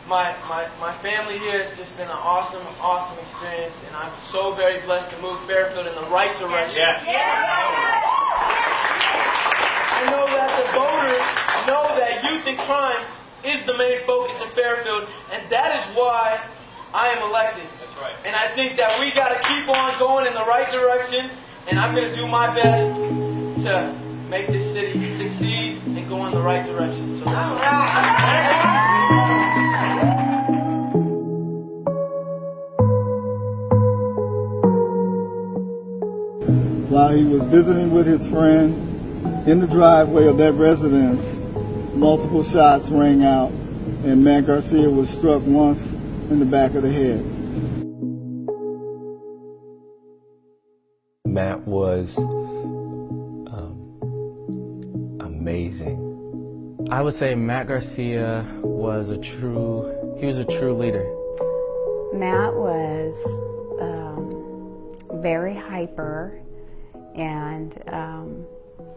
my family here. It's just been an awesome experience, and I'm so very blessed to move Fairfield in the right direction. I know that the voters know that youth and crime is the main focus of Fairfield, and that is why I am elected. That's right. And I think that we got to keep on going in the right direction, and I'm going to do my best to make this city succeed and go in the right direction. So that's While he was visiting with his friend in the driveway of that residence, multiple shots rang out, and Matt Garcia was struck once in the back of the head. Matt was amazing. I would say Matt Garcia was a true leader. Matt was very hyper, and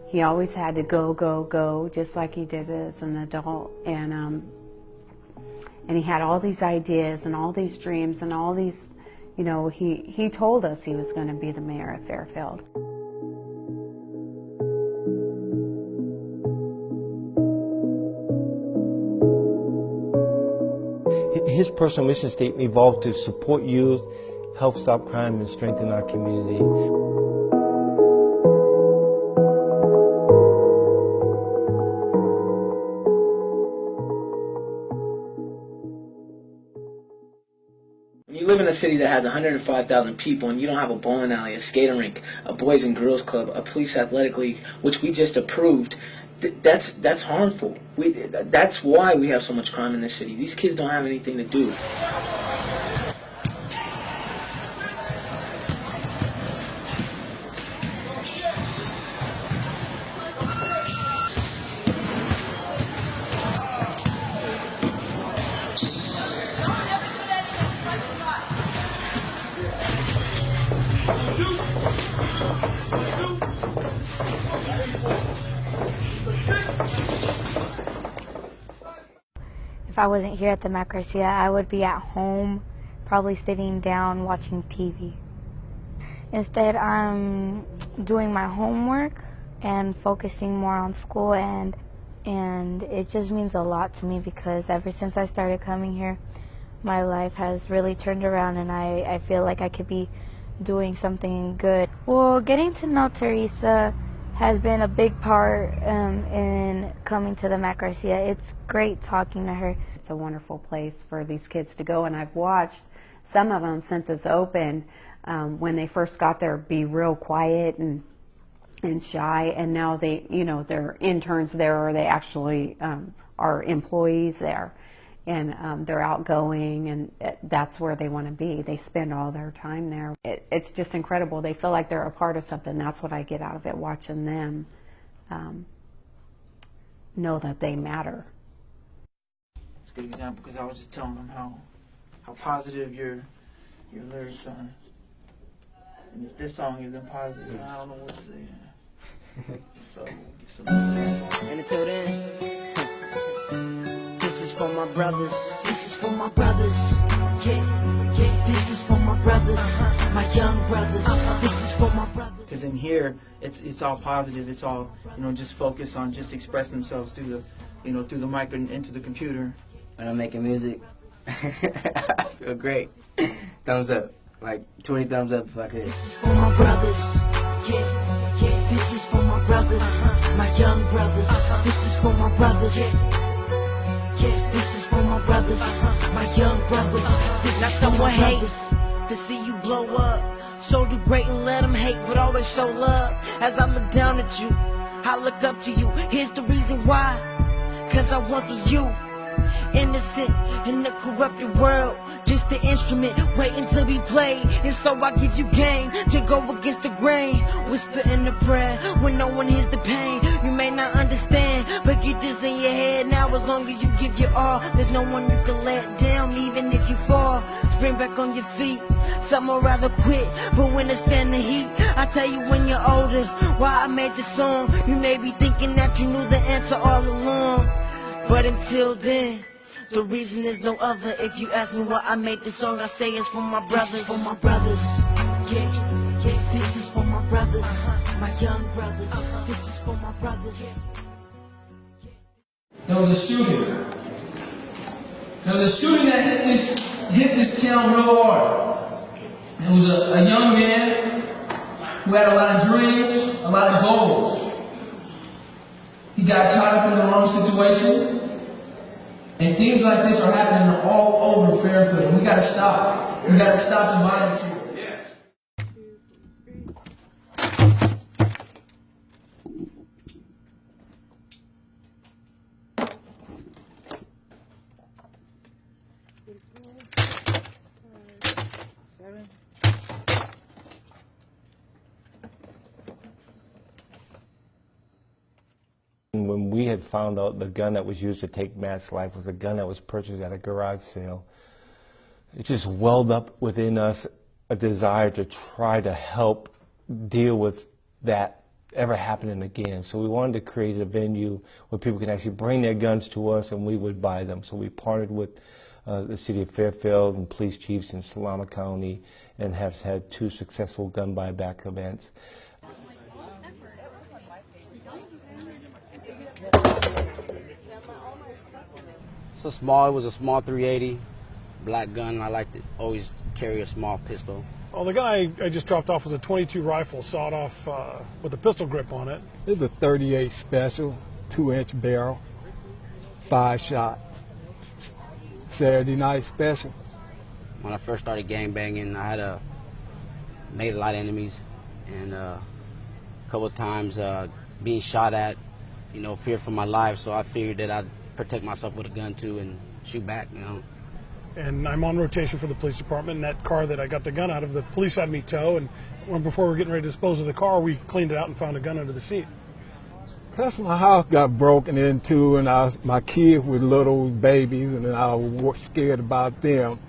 he always had to go, just like he did as an adult. And he had all these ideas and all these dreams and all these, you know, he told us he was going to be the mayor of Fairfield. His personal mission statement evolved to support youth, help stop crime, and strengthen our community. When you live in a city that has 105,000 people and you don't have a bowling alley, a skating rink, a boys and girls club, a police athletic league, which we just approved, that's harmful. That's why we have so much crime in this city. These kids don't have anything to do. If I wasn't here at the Matt Garcia, I would be at home, probably sitting down watching TV. Instead, I'm doing my homework and focusing more on school, and it just means a lot to me because ever since I started coming here, my life has really turned around, and I feel like I could be doing something good. Well, getting to know Teresa has been a big part in coming to the Matt Garcia. It's great talking to her. It's a wonderful place for these kids to go, and I've watched some of them since it's opened. When they first got there, be real quiet and shy, and now they, you know, they're interns there, or they actually are employees there, and they're outgoing, and that's where they want to be. They spend all their time there. It's just incredible. They feel like they're a part of something. That's what I get out of it, watching them know that they matter. It's a good example because I was just telling them how positive your lyrics are. And if this song isn't positive, I don't know what to say. So, get some. And until then, this is for my brothers. This is for my brothers. Yeah, this is for my brothers. My young brothers. This is for my brothers. Because in here, it's all positive. It's all, you know, just focus on just expressing themselves through the, you know, through the mic and into the computer. When I'm making music, I feel great. Thumbs up. Like 20 thumbs up if I could. This is for my brothers. Yeah, this is for my brothers. My young brothers. This is for my brothers. Yeah, this is for my brothers. My young brothers. This now is someone hates to see you blow up. So do great and let them hate, but always show love. As I look down at you, I look up to you. Here's the reason why. Cause I once was you. Innocent in the corrupted world. Just the instrument waiting to be played. And so I give you game to go against the grain. Whisper in the prayer when no one hears the pain. You may not understand, but get this in your head now. As long as you give your all, there's no one you can let down. Even if you fall, spring back on your feet. Some will rather quit, but when they stand the heat, I tell you when you're older why I made this song. You may be thinking that you knew the answer all along, but until then, The reason is no other. If you ask me why I made this song, I say it's for my brothers. This is for my brothers. Yeah, yeah. This is for my brothers. My young brothers. This is for my brothers. There was a shooting. There was a shooting that hit this town real hard. There was a young man who had a lot of dreams, a lot of goals. He got caught up in the wrong situation. And things like this are happening all over Fairfield. We gotta stop. We gotta stop the violence here. When we had found out the gun that was used to take Matt's life was a gun that was purchased at a garage sale, it just welled up within us a desire to try to help deal with that ever happening again. So we wanted to create a venue where people could actually bring their guns to us and we would buy them. So we partnered with the city of Fairfield and police chiefs in Solano County and have had 2 successful gun buyback events. So small, it was a small 380, black gun. I like to always carry a small pistol. Well, the gun I just dropped off was a .22 rifle, sawed off with a pistol grip on it. It's a 38 special, 2-inch barrel, 5-shot. Saturday night special. When I first started gang banging, I had made a lot of enemies, and a couple of times being shot at, you know, feared for my life. So I figured that I'd protect myself with a gun too and shoot back, you know. And I'm on rotation for the police department, and that car that I got the gun out of, the police had me tow, and before we were getting ready to dispose of the car, we cleaned it out and found a gun under the seat. Plus my house got broken into, and my kids were little babies, and I was scared about them.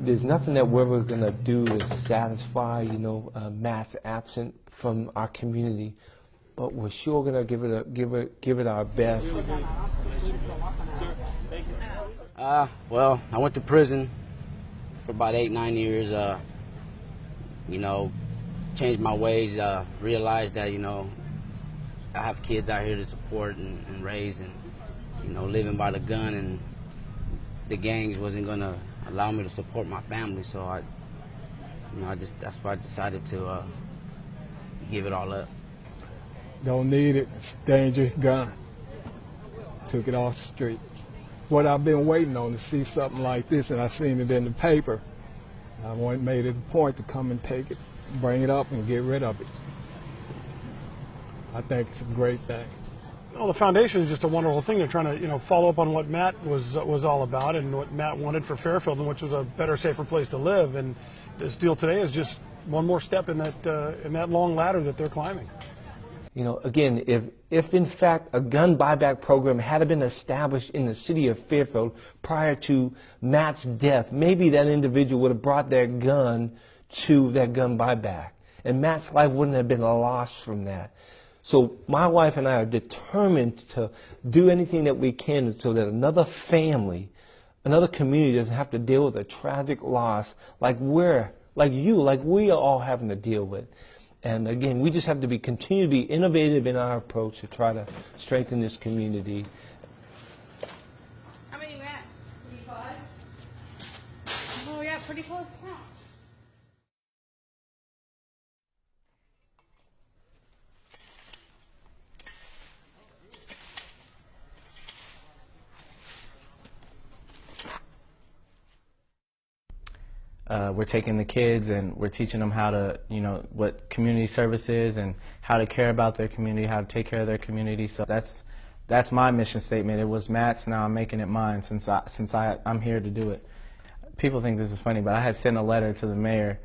There's nothing that we're going to do to satisfy, you know, Matt's absent from our community, but we're sure going to give it our best. Well, I went to prison for about 8-9 years. You know, changed my ways. Realized that, you know, I have kids out here to support and raise, and, you know, living by the gun and the gangs wasn't gonna allow me to support my family. So that's why I decided to give it all up. Don't need it. It's a dangerous gun. Took it off the street. What I've been waiting on to see something like this, and I seen it in the paper. I made it a point to come and take it, bring it up, and get rid of it. I think it's a great thing. Well, the foundation is just a wonderful thing. They're trying to, you know, follow up on what Matt was all about and what Matt wanted for Fairfield, and which was a better, safer place to live. And this deal today is just one more step in that long ladder that they're climbing. You know, again, if in fact a gun buyback program had been established in the city of Fairfield prior to Matt's death, maybe that individual would have brought their gun to that gun buyback, and Matt's life wouldn't have been lost from that. So my wife and I are determined to do anything that we can so that another family, another community doesn't have to deal with a tragic loss like we are all having to deal with. And again, we just have to continue to be innovative in our approach to try to strengthen this community. How many you at? 35? Oh yeah, pretty close. Huh? We're taking the kids and we're teaching them how to, you know, what community service is and how to care about their community, how to take care of their community. So that's my mission statement. It was Matt's, now I'm making it mine since I'm here to do it. People think this is funny, but I had sent a letter to the mayor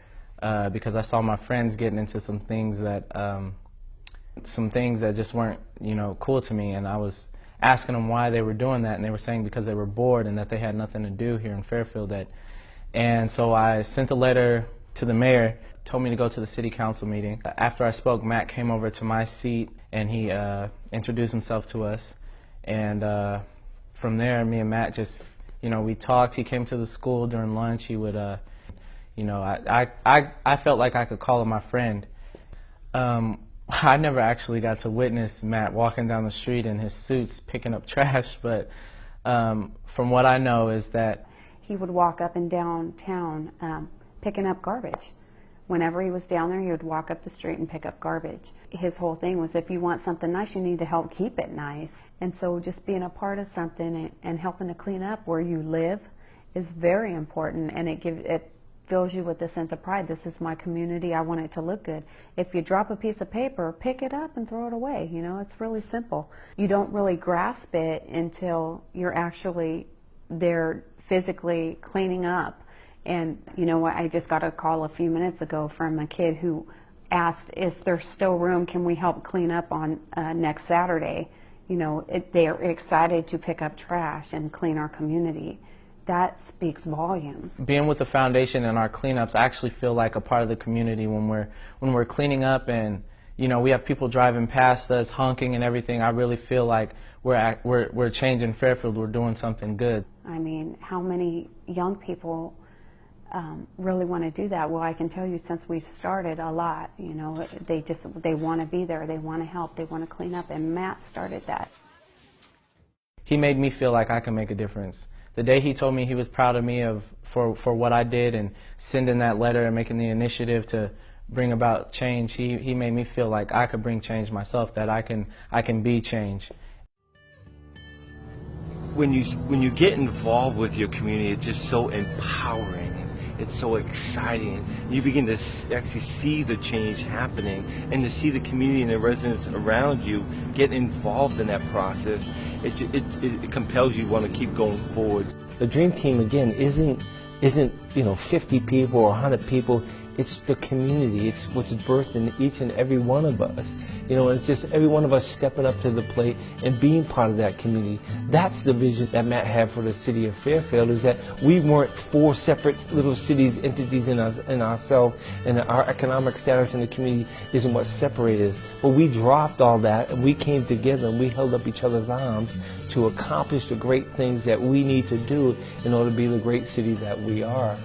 because I saw my friends getting into some things that just weren't, you know, cool to me, and I was asking them why they were doing that, and they were saying because they were bored and that they had nothing to do here in Fairfield. And so I sent a letter to the mayor, told me to go to the city council meeting. After I spoke, Matt came over to my seat and he introduced himself to us. And from there, me and Matt just, we talked. He came to the school during lunch. He would, I felt like I could call him my friend. I never actually got to witness Matt walking down the street in his suits picking up trash, but from what I know is that he would walk up and down town picking up garbage. Whenever he was down there, he would walk up the street and pick up garbage. His whole thing was, if you want something nice, you need to help keep it nice. And so just being a part of something and helping to clean up where you live is very important, and it fills you with a sense of pride. This is my community. I want it to look good. If you drop a piece of paper, pick it up and throw it away. It's really simple. You don't really grasp it until you're actually there physically cleaning up. And I just got a call a few minutes ago from a kid who asked, is there still room? Can we help clean up on next Saturday? They are excited to pick up trash and clean our community. That speaks volumes. Being with the foundation and our cleanups, I actually feel like a part of the community when we're cleaning up, and we have people driving past us honking and everything. I really feel like we're changing Fairfield. We're doing something good. I mean, how many young people really want to do that? Well, I can tell you, since we've started, a lot. They want to be there. They want to help. They want to clean up, and Matt started that. He made me feel like I can make a difference. The day he told me he was proud of me for what I did and sending that letter and making the initiative to bring about change, he made me feel like I could bring change myself, that I can be change. When you get involved with your community, it's just so empowering. It's so exciting. You begin to actually see the change happening, and to see the community and the residents around you get involved in that process. It compels you to want to keep going forward. The Dream Team, again, isn't 50 people or 100 people. It's the community. It's what's birthed in each and every one of us. It's just every one of us stepping up to the plate and being part of that community. That's the vision that Matt had for the city of Fairfield, is that we weren't four separate little cities, entities in ourselves, and our economic status in the community isn't what separated us. But we dropped all that, and we came together, and we held up each other's arms to accomplish the great things that we need to do in order to be the great city that we are.